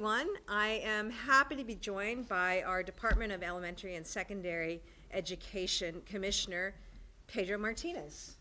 everyone. I am happy to be joined by our Department of Elementary and Secondary Education Commissioner, Pedro Martinez.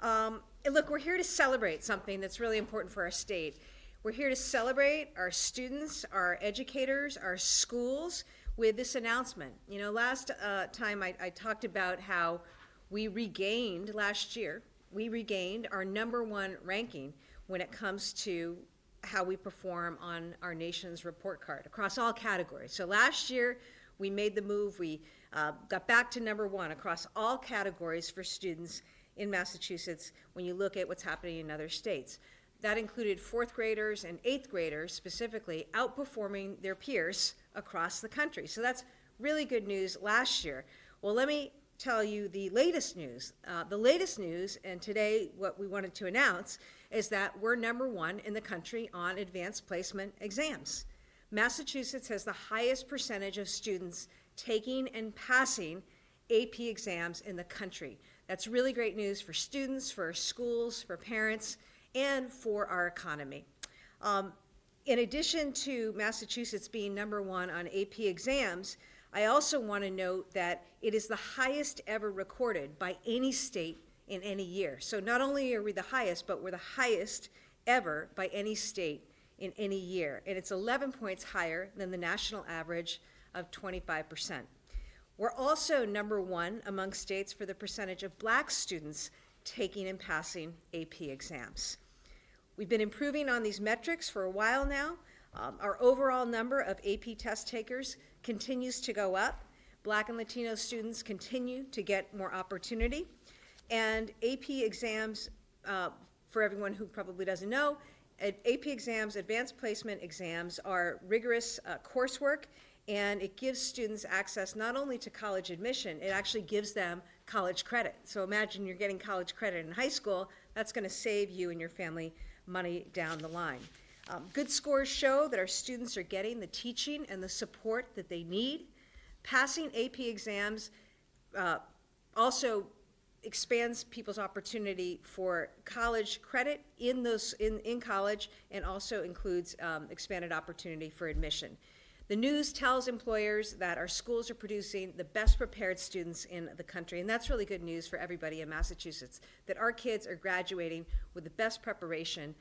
Look, we're here to celebrate something that's really important for our state. We're here to celebrate our students, our educators, our schools with this announcement. You know, last time I talked about how we regained, last year, we regained our #1 ranking when it comes to how we perform on our nation's report card across all categories. So last year, we made the move. We got back to #1 across all categories for students in Massachusetts when you look at what's happening in other states. That included 4th graders and 8th graders specifically outperforming their peers across the country. So that's really good news last year. Well, let me tell you the latest news. And today what we wanted to announce is that we're #1 in the country on advanced placement exams. Massachusetts has the highest percentage of students taking and passing AP exams in the country. That's really great news for students, for schools, for parents, and for our economy. In addition to Massachusetts being #1 on AP exams, I also want to note that it is the highest ever recorded by any state in any year. So not only are we the highest, but we're the highest ever by any state in any year. And it's 11 points higher than the national average of 25%. We're also #1 among states for the percentage of Black students taking and passing AP exams. We've been improving on these metrics for a while now. Our overall number of AP test takers continues to go up. Black and Latino students continue to get more opportunity. And AP exams, for everyone who probably doesn't know, AP exams, advanced placement exams, are rigorous coursework, and it gives students access not only to college admission, it actually gives them college credit. So imagine you're getting college credit in high school, that's going to save you and your family money down the line. Good scores show that our students are getting the teaching and the support that they need. Passing AP exams also expands people's opportunity for college credit in college, and also includes expanded opportunity for admission. The news tells employers that our schools are producing the best prepared students in the country, and that's really good news for everybody in Massachusetts, that our kids are graduating with the best preparation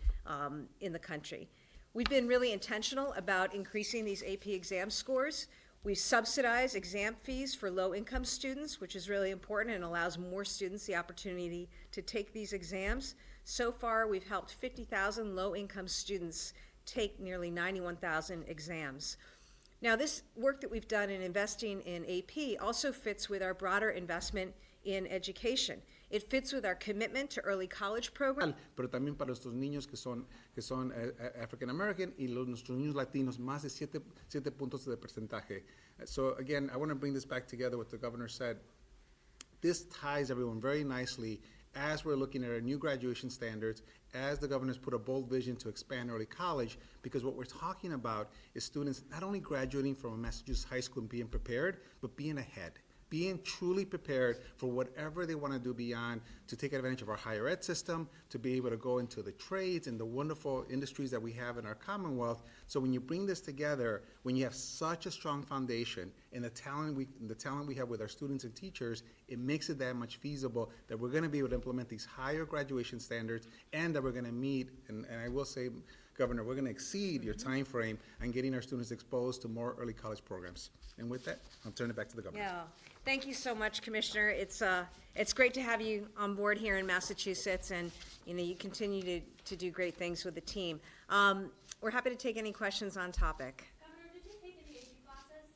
in the country. We've been really intentional about increasing these AP exam scores. We subsidize exam fees for low-income students, which is really important and allows more students the opportunity to take these exams. So far, we've helped 50,000 low-income students take nearly 91,000 exams. Now, this work that we've done in investing in AP also fits with our broader investment in education. It fits with our commitment to early college programs. Pero también para nuestros niños que son African American y nuestros niños latinos, más de 7 puntos de porcentaje. So again, I want to bring this back together what the governor said. This ties everyone very nicely as we're looking at our new graduation standards, as the governor's put a bold vision to expand early college, because what we're talking about is students not only graduating from a Massachusetts high school and being prepared, but being ahead, being truly prepared for whatever they want to do beyond, to take advantage of our higher ed system, to be able to go into the trades and the wonderful industries that we have in our Commonwealth. So when you bring this together, when you have such a strong foundation and the talent we have with our students and teachers, it makes it that much feasible that we're going to be able to implement these higher graduation standards, and that we're going to meet, and I will say, Governor, we're going to exceed your time frame on getting our students exposed to more early college programs. And with that, I'll turn it back to the governor. Yeah, thank you so much, Commissioner. It's great to have you on board here in Massachusetts, and you continue to do great things with the team. We're happy to take any questions on topic. Governor, did you take any AP classes?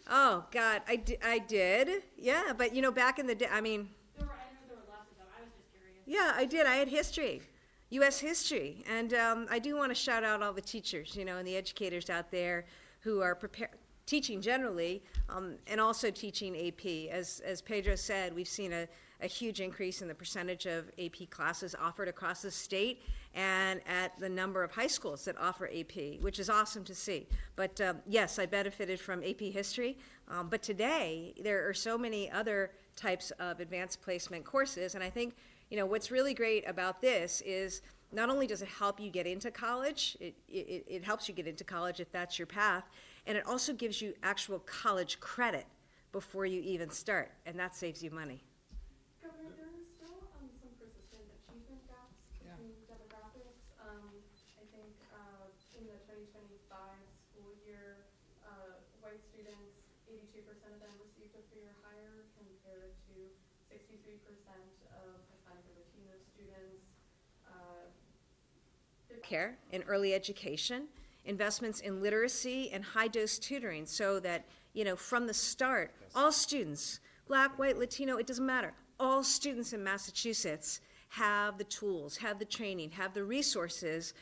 Oh God, I did. Yeah, but back in the day, I know I know there were lots of them. I was just curious. Yeah, I did. I had history. U.S. history, and I do want to shout out all the teachers, and the educators out there who are teaching generally, and also teaching AP. As Pedro said, we've seen a huge increase in the percentage of AP classes offered across the state, and at the number of high schools that offer AP, which is awesome to see. But yes, I benefited from AP history, but today there are so many other types of advanced placement courses, and I think what's really great about this is not only does it help you get into college, it helps you get into college if that's your path, and it also gives you actual college credit before you even start, and that saves you money. Governor, there are still some persistent achievement gaps between demographics. I think in the 2025 school year, white students, 82% of them received a 3 or higher, compared to 63% of Hispanic and Latino students. Care and early education, investments in literacy and high-dose tutoring, so that, from the start, all students, Black, white, Latino, it doesn't matter, all students in Massachusetts have the tools, have the training, have the resources,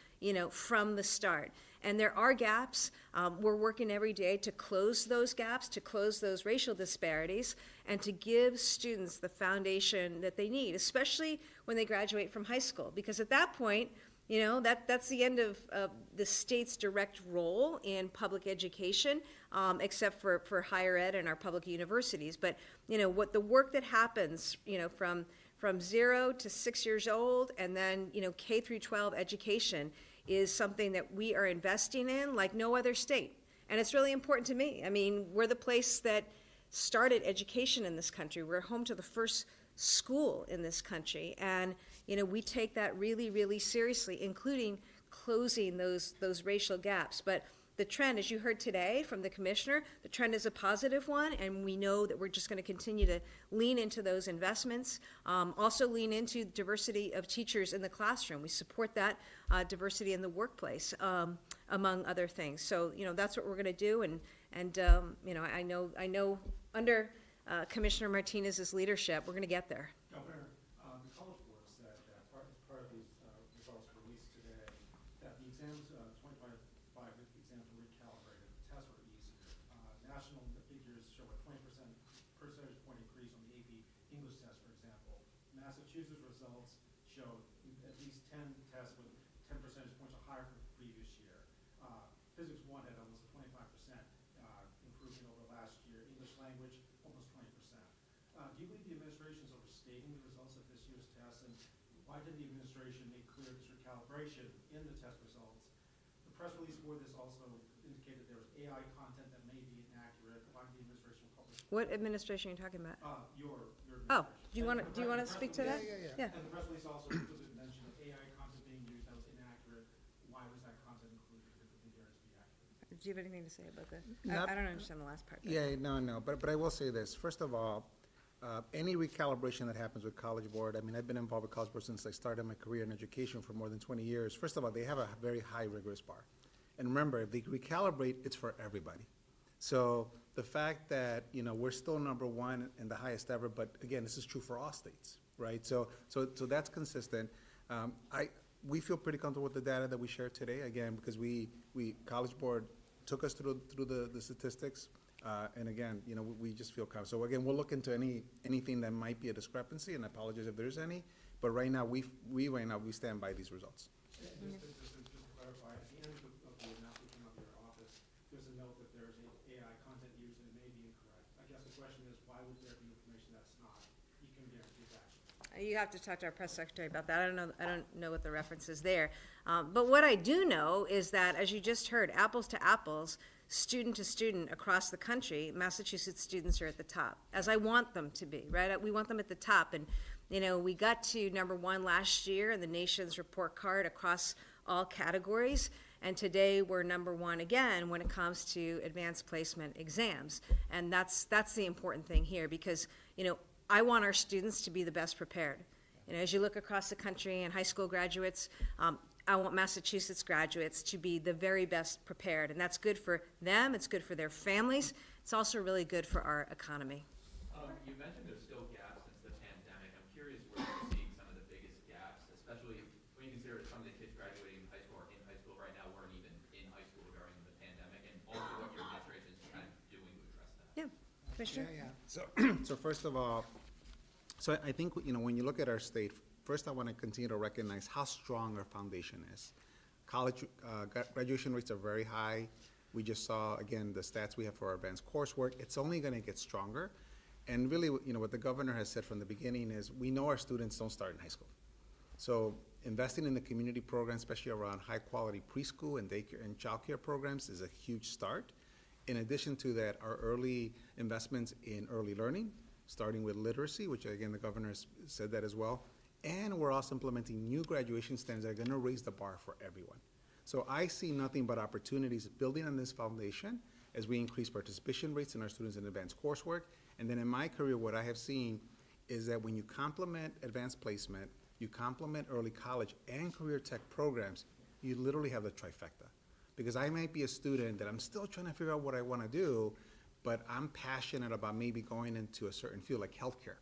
from the start. And there are gaps. We're working every day to close those gaps, to close those racial disparities, and to give students the foundation that they need, especially when they graduate from high school. Because at that point, that's the end of the state's direct role in public education, except for higher ed and our public universities. But, what the work that happens, from 0 to 6 years old, and then, K through 12 education is something that we are investing in like no other state. And it's really important to me. I mean, we're the place that started education in this country. We're home to the first school in this country. And, we take that really, really seriously, including closing those racial gaps. But the trend, as you heard today from the commissioner, the trend is a positive one, and we know that we're just going to continue to lean into those investments. Also lean into diversity of teachers in the classroom. We support that diversity in the workplace, among other things. So, that's what we're going to do. And I know under Commissioner Martinez's leadership, we're going to get there. Governor, the College Board said that part of these results released today, that the exams, 25 exams were recalibrated, the tests were easier. National figures show a 20% percentage point increase on the AP English test, for example. Massachusetts results showed at least 10 tests with 10 percentage points higher from the previous year. Physics 1 had almost a 25% improvement over last year. English language, almost 20%. Do you believe the administration is overstating the results of this year's tests, and why didn't the administration make clear this recalibration in the test results? The press release for this also indicated there was AI content that may be inaccurate. Why did the administration publish? What administration are you talking about? Your Oh, administration. do you want to speak to that? Yeah. Yeah. And the press release also included mention of AI content being used that was inaccurate. Why was that content included if it appeared to be accurate? Do you have anything to say about that? Not- I don't understand the last part. but- Yeah, no, but I will say this. First of all, any recalibration that happens with College Board, I mean, I've been involved with College Board since I started my career in education for more than 20 years. First of all, they have a very high rigorous bar. And remember, if they recalibrate, it's for everybody. So the fact that, we're still number one and the highest ever, but again, this is true for all states, right? So that's consistent. We feel pretty comfortable with the data that we shared today, again, because College Board took us through the statistics. And again, we just feel confident. So again, we'll look into anything that might be a discrepancy, and I apologize if there's any. But right now, we stand by these results. Just to clarify, at the end of the announcement of your office, there's a note that there's AI content used and it may be incorrect. I guess the question is, why would there be information that's not? You can guarantee that. You have to talk to our press secretary about that. I don't know what the reference is there. But what I do know is that, as you just heard, apples to apples, student to student across the country, Massachusetts students are at the top, as I want them to be, right? We want them at the top. And, we got to number 1 last year in the nation's report card across all categories. And today we're number 1 again when it comes to advanced placement exams. And that's the important thing here, because, I want our students to be the best prepared. As you look across the country and high school graduates, I want Massachusetts graduates to be the very best prepared, and that's good for them, it's good for their families, it's also really good for our economy. You mentioned there's still gaps since the pandemic. I'm curious where you're seeing some of the biggest gaps, especially when you consider some of the kids graduating high school or in high school right now weren't even in high school during the pandemic, and also what your administration is kind of doing to address that. Yeah, Commissioner? So first of all, I think, when you look at our state, first I want to continue to recognize how strong our foundation is. College graduation rates are very high. We just saw, again, the stats we have for our advanced coursework. It's only going to get stronger. And really, what the governor has said from the beginning is we know our students don't start in high school. So investing in the community programs, especially around high-quality preschool and daycare and childcare programs, is a huge start. In addition to that, our early investments in early learning, starting with literacy, which again, the governor has said that as well. And we're also implementing new graduation standards that are gonna raise the bar for everyone. So I see nothing but opportunities building on this foundation as we increase participation rates in our students in advanced coursework. And then in my career, what I have seen is that when you complement advanced placement, you complement early college and career tech programs, you literally have the trifecta. Because I might be a student that I'm still trying to figure out what I want to do, but I'm passionate about maybe going into a certain field like healthcare.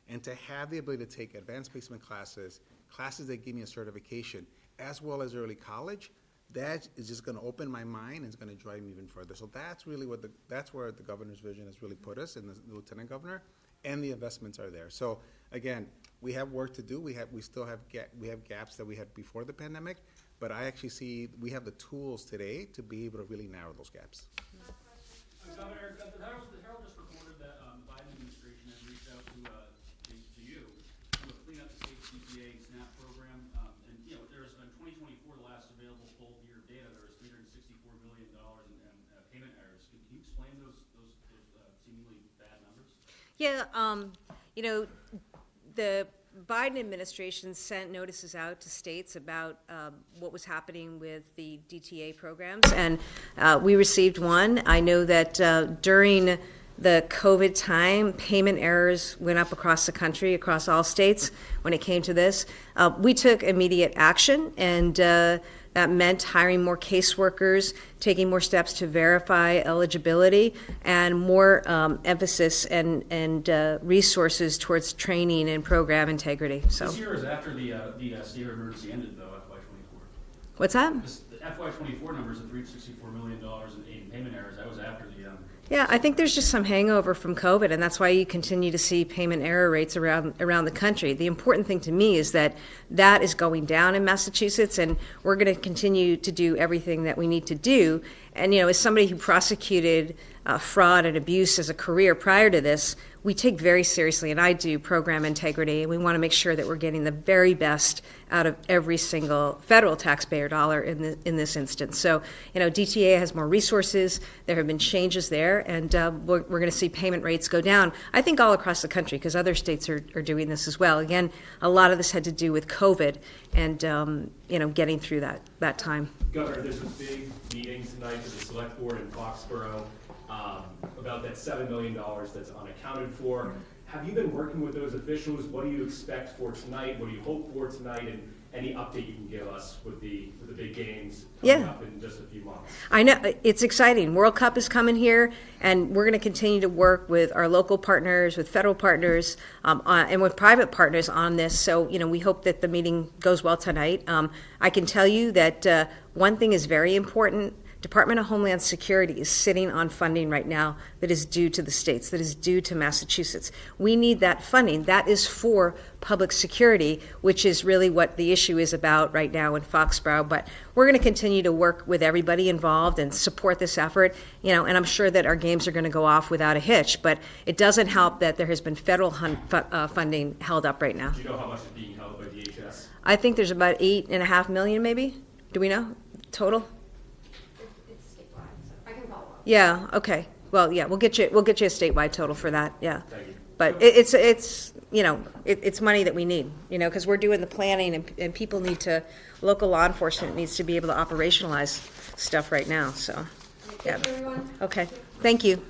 And to have the ability to take advanced placement classes, classes that give me a certification, as well as early college, that is just going to open my mind and it's going to drive me even further. So that's really what that's where the governor's vision has really put us, and the lieutenant governor, and the investments are there. So again, we have work to do. We still have gaps that we had before the pandemic, but I actually see we have the tools today to be able to really narrow those gaps. Governor, the Herald just reported that the Biden administration has reached out to you to clean up the state's CPA and SNAP program. And there's in 2024, the last available full year of data, there was $364 million in payment errors. Can you explain those seemingly bad numbers? Yeah, the Biden administration sent notices out to states about what was happening with the DTA programs, and we received one. I know that during the COVID time, payment errors went up across the country, across all states when it came to this. We took immediate action, and that meant hiring more caseworkers, taking more steps to verify eligibility, and more emphasis and resources towards training and program integrity. So This year is after the state of emergency ended, though, FY24. what's that? The FY24 numbers of $364 million in payment errors, that was after the Yeah, I think there's just some hangover from COVID, and that's why you continue to see payment error rates around the country. The important thing to me is that is going down in Massachusetts, and we're going to continue to do everything that we need to do. And, as somebody who prosecuted fraud and abuse as a career prior to this, we take very seriously, and I do, program integrity, and we want to make sure that we're getting the very best out of every single federal taxpayer dollar in this instance. So, DTA has more resources. There have been changes there, and we're going to see payment rates go down, I think, all across the country, because other states are doing this as well. Again, a lot of this had to do with COVID and, getting through that time. Governor, there's a big meeting tonight with the select board in Foxborough about that $7 million that's unaccounted for. Have you been working with those officials? What do you expect for tonight? What do you hope for tonight? And any update you can give us with the big games coming up in just a few months? I know, it's exciting. World Cup is coming here, and we're going to continue to work with our local partners, with federal partners, and with private partners on this. So, we hope that the meeting goes well tonight. I can tell you that one thing is very important. Department of Homeland Security is sitting on funding right now that is due to the states, that is due to Massachusetts. We need that funding. That is for public security, which is really what the issue is about right now in Foxborough. But we're going to continue to work with everybody involved and support this effort, and I'm sure that our games are going to go off without a hitch. But it doesn't help that there has been federal funding held up right now. Do you know how much is being held by DHS? I think there's about $8.5 million, maybe. Do we know total? It's statewide, so I can follow up. Yeah, okay. Well, yeah, we'll get you a statewide total for that, yeah. Thank you. But it's money that we need, because we're doing the planning, and people local law enforcement needs to be able to operationalize stuff right now, so, yeah. Thank you, everyone. Okay, thank you.